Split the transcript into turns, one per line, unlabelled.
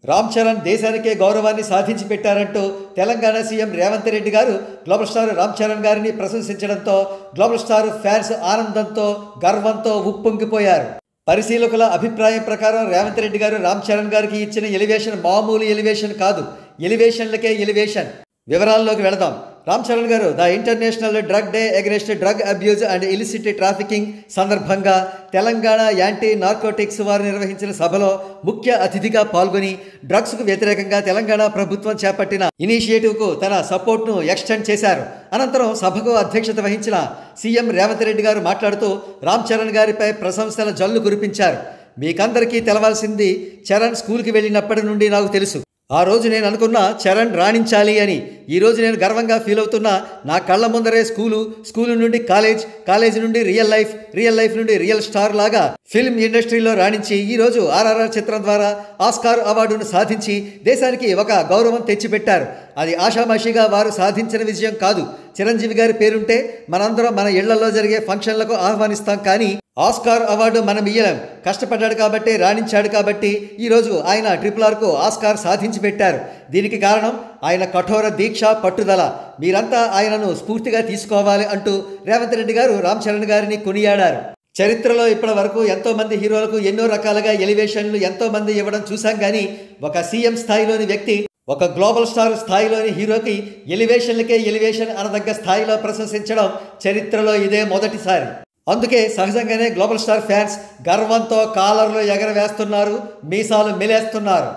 రామ్ చరణ్ దేశానికే గౌరవాన్ని సాధించి పెట్టారంటూ తెలంగాణ సీఎం రేవంత్ రెడ్డి గారు గ్లోబల్ స్టార్ రామ్ చరణ్ గారిని ప్రశంసించడంతో గ్లోబల్ స్టార్ ఫ్యాన్స్ ఆనందంతో గర్వంతో ఉప్పొంగిపోయారు. పరిశీలకుల అభిప్రాయం ప్రకారం రేవంత్ రెడ్డి గారు రామ్ చరణ్ గారికి ఇచ్చిన ఎలివేషన్ మామూలు ఎలివేషన్ కాదు, ఎలివేషన్లకే ఎలివేషన్. వివరాల్లోకి వెళదాం. రామ్ చరణ్ గారు the international drug day against drug abuse and illicit trafficking సందర్భంగా తెలంగాణ యాంటీ నార్కోటిక్స్ వారు నిర్వహించిన సభలో ముఖ్య అతిథిగా పాల్గొని డ్రగ్స్కు వ్యతిరేకంగా తెలంగాణ ప్రభుత్వం చేపట్టిన ఇనిషియేటివ్కు తన సపోర్ట్ను ఎక్స్టెండ్ చేశారు. అనంతరం సభకు అధ్యక్షత వహించిన సీఎం రేవంత్ రెడ్డి గారు మాట్లాడుతూ రామ్ చరణ్ గారిపై ప్రశంసల జల్లు కురిపించారు. మీకందరికీ తెలవాల్సింది, చరణ్ స్కూల్కి వెళ్ళినప్పటి నుండి నాకు తెలుసు. ఆ రోజు నేను అనుకున్నా చరణ్ రాణించాలి అని. ఈరోజు నేను గర్వంగా ఫీల్ అవుతున్నా. నా కళ్ళ ముందరే స్కూలు నుండి కాలేజ్ నుండి రియల్ లైఫ్ నుండి రియల్ స్టార్ లాగా ఫిల్మ్ ఇండస్ట్రీలో రాణించి ఈరోజు RRR చిత్రం ద్వారా ఆస్కార్ అవార్డును సాధించి దేశానికి ఒక గౌరవం తెచ్చిపెట్టారు. అది ఆషామాషిగా వారు సాధించిన విజయం కాదు. చిరంజీవి గారి పేరుంటే మనందరం మన ఇళ్లలో జరిగే ఫంక్షన్లకు ఆహ్వానిస్తాం, కానీ ఆస్కార్ అవార్డు మనం ఇయ్యలేం. కష్టపడ్డాడు కాబట్టి, రాణించాడు కాబట్టి ఈరోజు ఆయన RRRకు ఆస్కార్ సాధించి పెట్టారు. దీనికి కారణం ఆయన కఠోర దీక్ష, పట్టుదల. మీరంతా ఆయనను స్ఫూర్తిగా తీసుకోవాలి అంటూ రేవంత్ రెడ్డి గారు రామ్ చరణ్ గారిని కొనియాడారు. చరిత్రలో ఇప్పటి వరకు ఎంతోమంది హీరోలకు ఎన్నో రకాలుగా ఎలివేషన్లు ఎంతోమంది ఇవ్వడం చూశాం, కానీ ఒక సీఎం స్థాయిలోని వ్యక్తి ఒక గ్లోబల్ స్టార్ స్థాయిలోని హీరోకి ఎలివేషన్లకే ఎలివేషన్ అనదగ్గ స్థాయిలో ప్రశంసించడం చరిత్రలో ఇదే మొదటిసారి. అందుకే సహజంగానే గ్లోబల్ స్టార్ ఫ్యాన్స్ గర్వంతో కాలర్లు ఎగరవేస్తున్నారు, మీసాలు మెలేస్తున్నారు.